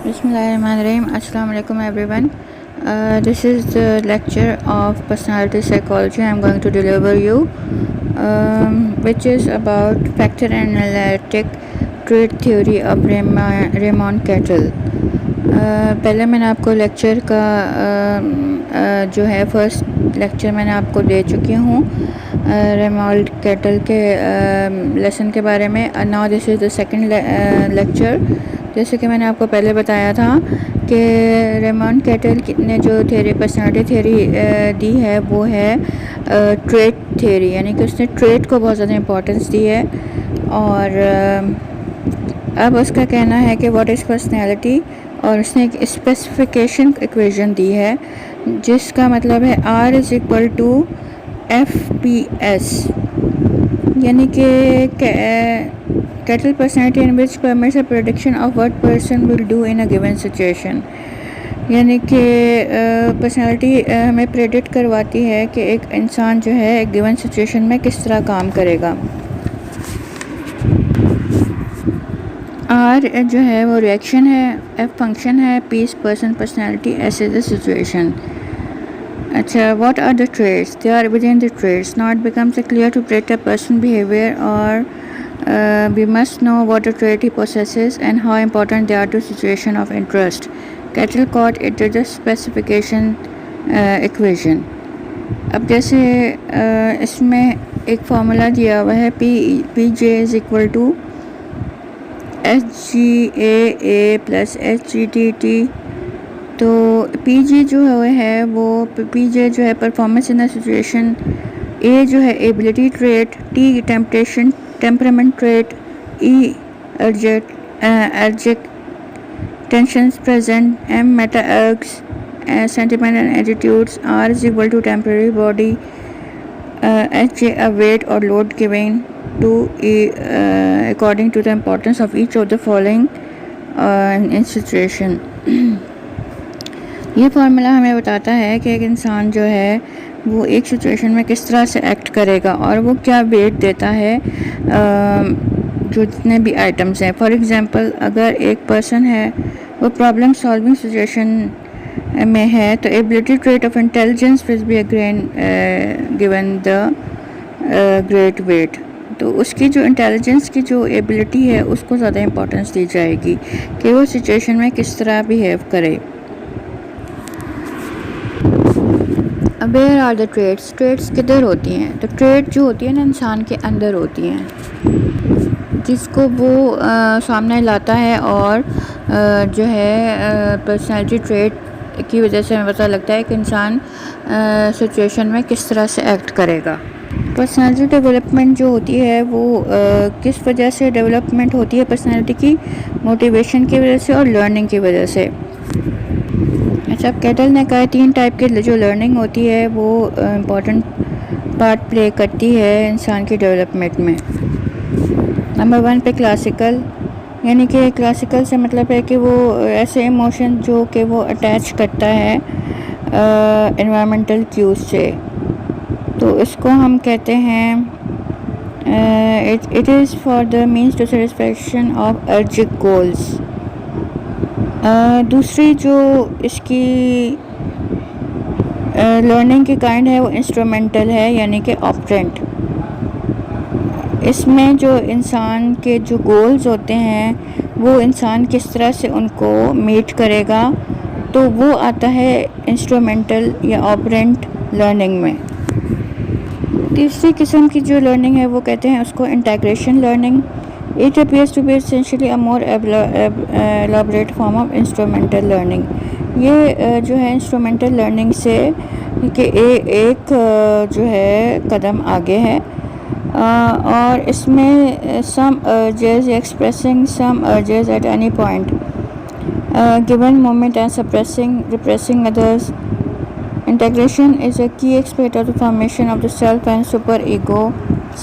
Bismillahirrahmanirrahim. Assalamu alaikum everyone. This is the lecture of personality psychology I'm going to deliver you, which is about factor analytic trait theory of Raymond Cattell. पहले मैंने आपको lecture का जो है first lecture मैंने आपको दे चुकी हूँ रेमॉन्ड कैटल के लेसन के बारे में. Now this is the second lecture. जैसे कि मैंने आपको पहले बताया था कि रेमॉन्ड कैटल ने जो थ्योरी पर्सनालिटी थ्योरी दी है वो है ट्रेट थ्योरी, यानी कि उसने ट्रेट को बहुत ज़्यादा इम्पोर्टेंस दी है. और अब उसका कहना है कि व्हाट इज़ पर्सनालिटी, और उसने एक स्पेसिफिकेशन इक्वेशन दी है जिसका मतलब है R is equal to FPS, यानी कि Cattell personality in which permits a prediction of what person will do in a given situation, यानी कि पर्सनैलिटी हमें प्रेडिक्ट करवाती है कि एक इंसान जो है एक गिवन सिचुएशन में किस तरह काम करेगा. R जो है वो रिएक्शन है, F फंक्शन है, P is person personality, S is the situation. अच्छा, what are the traits? They are within the traits. Now it becomes clear to predict a person's behavior, or we must know what a trait he possesses and how important they are to situation of interest. Cattell called it the specification equation. अब जैसे इसमें एक formula दिया हुआ है PJ is equal to HGAA plus HGTT. तो PG जो है वो PJ जो है performance in the situation, A जो है ability trait, T temperament trait, E ergic tensions present, M meta ergs sentiment and attitudes, R is equal to temporary body, HJ a weight or load given to according to the importance of each of the following in situation. ये formula हमें बताता है कि एक इंसान जो है वो एक सिचुएशन में किस तरह से एक्ट करेगा और वो क्या वेट देता है जो जितने भी आइटम्स हैं. फॉर एग्जांपल, अगर एक पर्सन है वो प्रॉब्लम सॉल्विंग सिचुएशन में है तो ability trait of intelligence will be given the great weight. तो उसकी जो इंटेलिजेंस की जो एबिलिटी है उसको ज़्यादा इंपॉर्टेंस दी जाएगी कि वो सिचुएशन में किस तरह बिहेव करे. अब where are the traits, traits किधर होती हैं? तो ट्रेट जो होती है ना इंसान के अंदर होती हैं, जिसको वो सामने लाता है और जो है पर्सनैलिटी ट्रेट की वजह से हमें पता लगता है कि इंसान सिचुएशन में किस तरह से एक्ट करेगा. पर्सनैलिटी डेवलपमेंट जो होती है वो किस वजह से डेवलपमेंट होती है पर्सनैलिटी की? मोटिवेशन की वजह से और लर्निंग की वजह से. अच्छा, कैटल ने कहा 3 टाइप के जो लर्निंग होती है वो इम्पॉर्टेंट पार्ट प्ले करती है इंसान की डेवलपमेंट में. नंबर 1 पे क्लासिकल, यानी कि क्लासिकल से मतलब है कि वो ऐसे इमोशन जो कि वो अटैच करता है एनवायरमेंटल क्यूज से, तो इसको हम कहते हैं it is for the means to satisfaction of ergic goals. दूसरी जो इसकी लर्निंग की काइंड है वो इंस्ट्रूमेंटल है, यानी कि ऑपरेंट. इसमें जो इंसान के जो गोल्स होते हैं वो इंसान किस तरह से उनको मीट करेगा, तो वो आता है इंस्ट्रूमेंटल या ऑपरेंट लर्निंग में. तीसरी किस्म की जो लर्निंग है वो कहते हैं उसको integration learning. It appears to be essentially a more elaborate form of instrumental learning. ये जो है इंस्ट्रूमेंटल लर्निंग से कि एक जो है कदम आगे है, और इसमें some urges expressing some urges at any point given moment and repressing others. Integration is a key aspect of the formation of the self and superego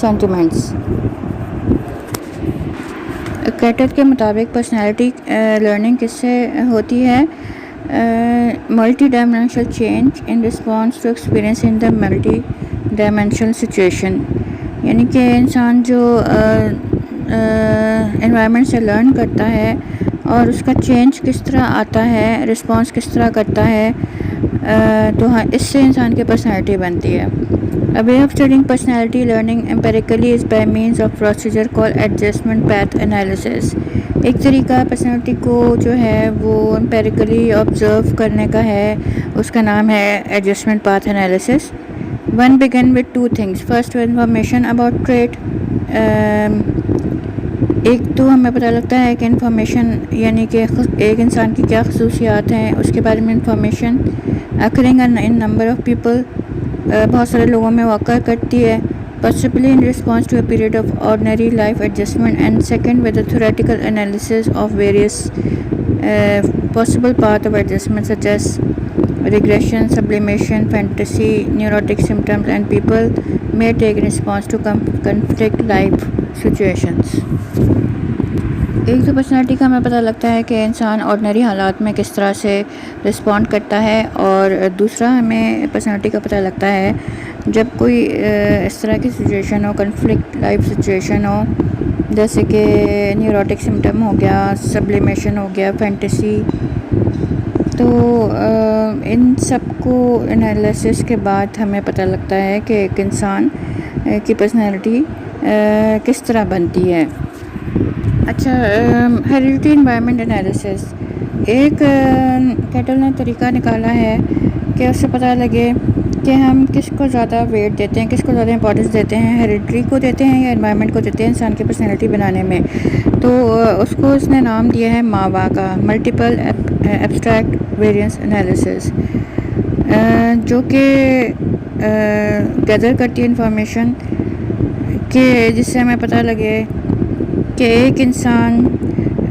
sentiments. Cattell के मुताबिक पर्सनैलिटी लर्निंग किससे होती है? Multi dimensional change in response to experience in the multi dimensional situation, यानी कि इंसान जो environment से लर्न करता है और उसका चेंज किस तरह आता है, रिस्पॉन्स किस तरह करता है, तो हाँ, इससे इंसान की पर्सनैलिटी बनती है। A way of studying personality learning empirically is by means of procedure called adjustment path analysis। एक तरीका पर्सनैलिटी को जो है वो एम्पेरिकली ऑब्जर्व करने का है, उसका नाम है adjustment path analysis. One began with two things, first information about trait. एक तो हमें पता लगता है कि इंफॉर्मेशन यानी कि एक इंसान की क्या खसूसियात हैं, उसके बारे में information. Occurring in number of people, बहुत सारे लोगों में वाक़ा करती है। possibly in response to a period of ordinary life adjustment, and second with a theoretical analysis of various possible path of adjustment such as regression, sublimation, fantasy, neurotic symptoms, and people may take in response to conflict life situations। एक तो personality का हमें पता लगता है कि इंसान ordinary हालात में किस तरह से रिस्पॉन्ड करता है, और दूसरा हमें पर्सनैलिटी का पता लगता है जब कोई इस तरह की सिचुएशन हो, कन्फ्लिक्ट लाइफ सिचुएशन हो, जैसे कि न्यूरोटिक सिम्टम हो गया, सब्लिमेशन हो गया, फैंटेसी। तो इन सब को एनालिसिस के बाद हमें पता लगता है कि एक इंसान की पर्सनैलिटी किस तरह बनती है। अच्छा, हेरिडिटी एनवायरनमेंट एनालिसिस, एक कैटल ने तरीका निकाला है कि उससे पता लगे कि हम किसको ज़्यादा वेट देते हैं, किसको ज़्यादा इंपॉर्टेंस देते हैं, हेरिडिटी को देते हैं या एनवायरनमेंट को देते हैं इंसान की पर्सनैलिटी बनाने में। तो उसको उसने नाम दिया है मावा का, मल्टीपल एब्स्ट्रैक्ट वेरिएंस एनालिसिस, जो कि गैदर करती है इंफॉर्मेशन कि जिससे हमें पता लगे कि एक इंसान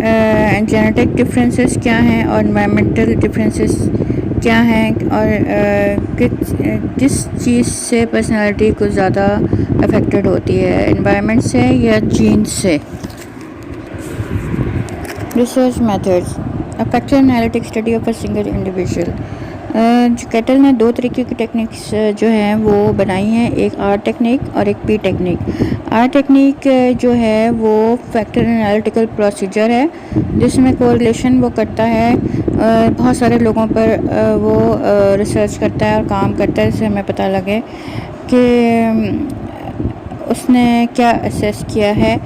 जेनेटिक डिफरेंसेस क्या हैं और एनवायरमेंटल डिफरेंसेस क्या हैं, और किस चीज़ से पर्सनालिटी को ज़्यादा अफेक्टेड होती है, एनवायरनमेंट से या जीन्स से। Research methods, factor analytic study of a single individual. Cattle ने दो तरीके की टेक्निक्स जो हैं वो बनाई हैं, एक आर टेक्निक और एक पी टेक्निक। आर टेक्निक जो है वो फैक्टर एनालिटिकल प्रोसीजर है, जिसमें कोरिलेशन वो करता है, बहुत सारे लोगों पर वो रिसर्च करता है और काम करता है, जिससे हमें पता लगे कि उसने क्या असेस किया है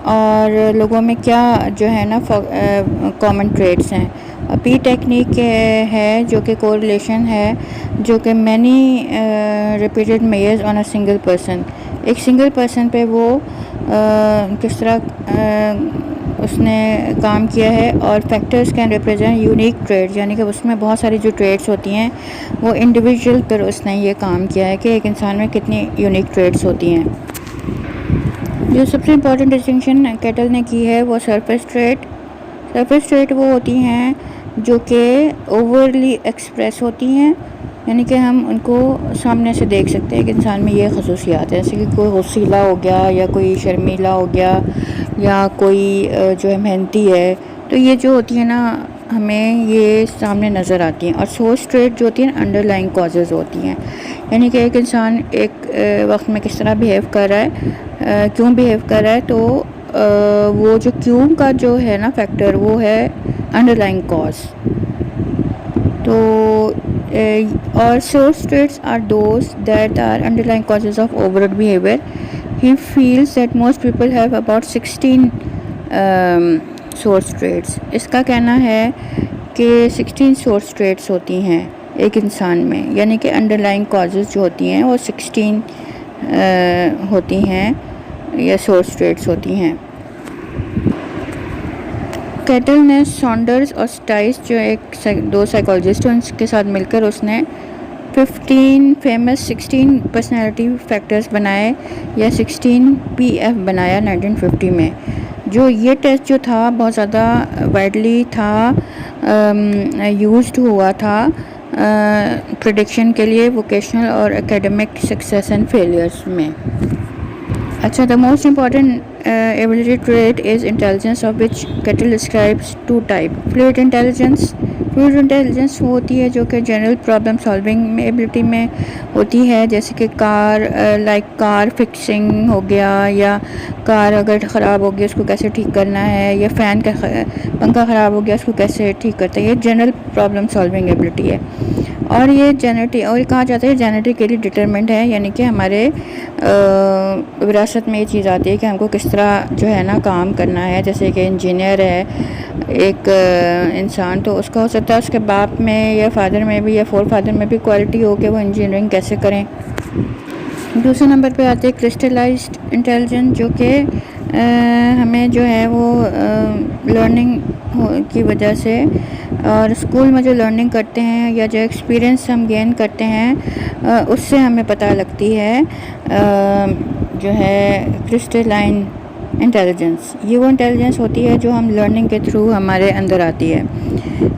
और लोगों में क्या जो है ना कॉमन ट्रेड्स हैं। पी टेक्निक है जो कि कोरिलेशन है, जो कि many repeated measures on a single person, एक सिंगल पर्सन पे वो किस तरह उसने काम किया है। और factors can represent unique traits, यानी कि उसमें बहुत सारी जो ट्रेड्स होती हैं वो इंडिविजुअल पर उसने ये काम किया है कि एक इंसान में कितनी यूनिक ट्रेड्स होती हैं। जो सबसे इम्पॉर्टेंट डिस्टिंक्शन कैटल ने की है वो सरफेस ट्रेड। सरफेस ट्रेड वो होती हैं जो कि ओवरली एक्सप्रेस होती हैं, यानी कि हम उनको सामने से देख सकते हैं कि इंसान में ये खसूसियात है, जैसे कि कोई गुस्सीला हो गया या कोई शर्मीला हो गया या कोई जो है मेहनती है, तो ये जो होती है ना हमें ये सामने नज़र आती हैं। और सोर्स ट्रेड जो होती है ना अंडरलाइंग कॉजेज़ होती हैं, यानी कि एक इंसान एक वक्त में किस तरह बिहेव कर रहा है, क्यों बिहेव कर रहा है, तो वो जो क्यों का जो है ना फैक्टर वो है अंडरलाइंग कॉज। तो और source traits are those that are underlying causes of overall behaviour. He feels that most people have about 16 source traits. इसका कहना है कि 16 सोर्स ट्रेड्स होती हैं एक इंसान में, यानी कि अंडरलाइंग कॉजेज जो होती हैं वो 16 होती हैं या सोर्स ट्रेड्स होती हैं। कैटल ने सॉन्डर्स और स्टाइस जो दो साइकोलॉजिस्ट हैं उनके साथ मिलकर उसने 15 फेमस 16 पर्सनैलिटी फैक्टर्स बनाए या 16 PF बनाया 1950 में। जो ये टेस्ट जो था बहुत ज़्यादा वाइडली था, यूज्ड हुआ था प्रेडिक्शन के लिए वोकेशनल और एकेडमिक सक्सेस एंड फेलियर्स में। अच्छा, the most important ability trait is intelligence, of which Cattell describes two types: fluid intelligence fluid intelligence वो होती है जो कि जनरल प्रॉब्लम सॉल्विंग एबिलिटी में होती है, जैसे कि कार फिक्सिंग हो गया, या कार अगर ख़राब हो गया उसको कैसे ठीक करना है, या फ़ैन का पंखा ख़राब हो गया उसको कैसे ठीक करते हैं। ये जनरल प्रॉब्लम सॉल्विंग एबिलिटी है। और ये कहा जाता है जेनेटिकली डिटरमिनेंट है, यानी कि हमारे विरासत में ये चीज़ आती है कि हमको किस तरह जो है ना काम करना है। जैसे कि इंजीनियर है एक इंसान, तो उसका हो सकता है उसके बाप में या फादर में भी या फोर फादर में भी क्वालिटी हो कि वो इंजीनियरिंग कैसे करें। दूसरे नंबर पे आते हैं क्रिस्टलाइज्ड इंटेलिजेंस, जो कि हमें जो है वो लर्निंग की वजह से और स्कूल में जो लर्निंग करते हैं या जो एक्सपीरियंस हम गेन करते हैं उससे हमें पता लगती है जो है क्रिस्टलाइन इंटेलिजेंस। ये वो इंटेलिजेंस होती है जो हम लर्निंग के थ्रू हमारे अंदर आती है।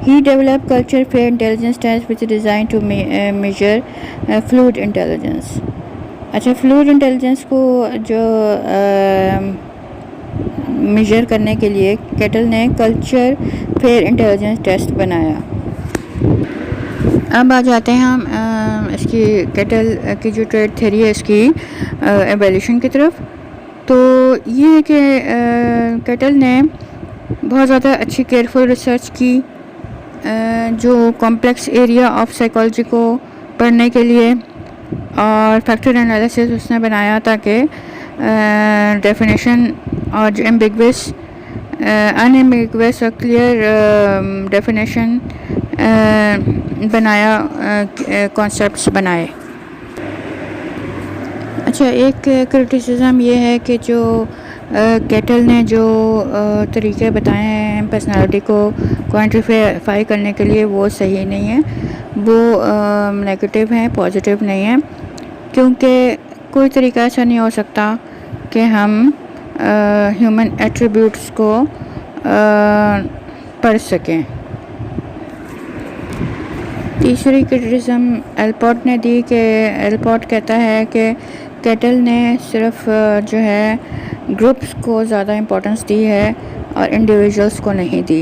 He develop culture fair intelligence test which design to measure fluid intelligence. अच्छा, फ्लूइड इंटेलिजेंस को जो मेजर करने के लिए केटल ने कल्चर फेयर इंटेलिजेंस टेस्ट बनाया। अब आ जाते हैं हम इसकी केटल की जो ट्रेड थ्योरी है इसकी एवोल्यूशन की तरफ। तो ये है कि केटल ने बहुत ज़्यादा अच्छी केयरफुल रिसर्च की जो कॉम्प्लेक्स एरिया ऑफ साइकोलॉजी को पढ़ने के लिए, और फैक्टर एनालिसिस उसने बनाया ताकि डेफिनेशन और जो अनएम्बिगुअस और क्लियर डेफिनेशन बनाया, कॉन्सेप्ट्स बनाए। अच्छा, एक क्रिटिसिज्म ये है कि जो केटल ने जो तरीके बताए हैं पर्सनालिटी को क्वांटिफाई करने के लिए वो सही नहीं है, वो नेगेटिव हैं, पॉजिटिव नहीं है। क्योंकि कोई तरीका ऐसा नहीं हो सकता कि हम ह्यूमन एट्रीब्यूट्स को पढ़ सकें। तीसरी क्रिटिसिज्म एलपॉट ने दी कि एलपॉट कहता है कि केटल ने सिर्फ जो है ग्रुप्स को ज़्यादा इम्पोर्टेंस दी है और इंडिविजुअल्स को नहीं दी।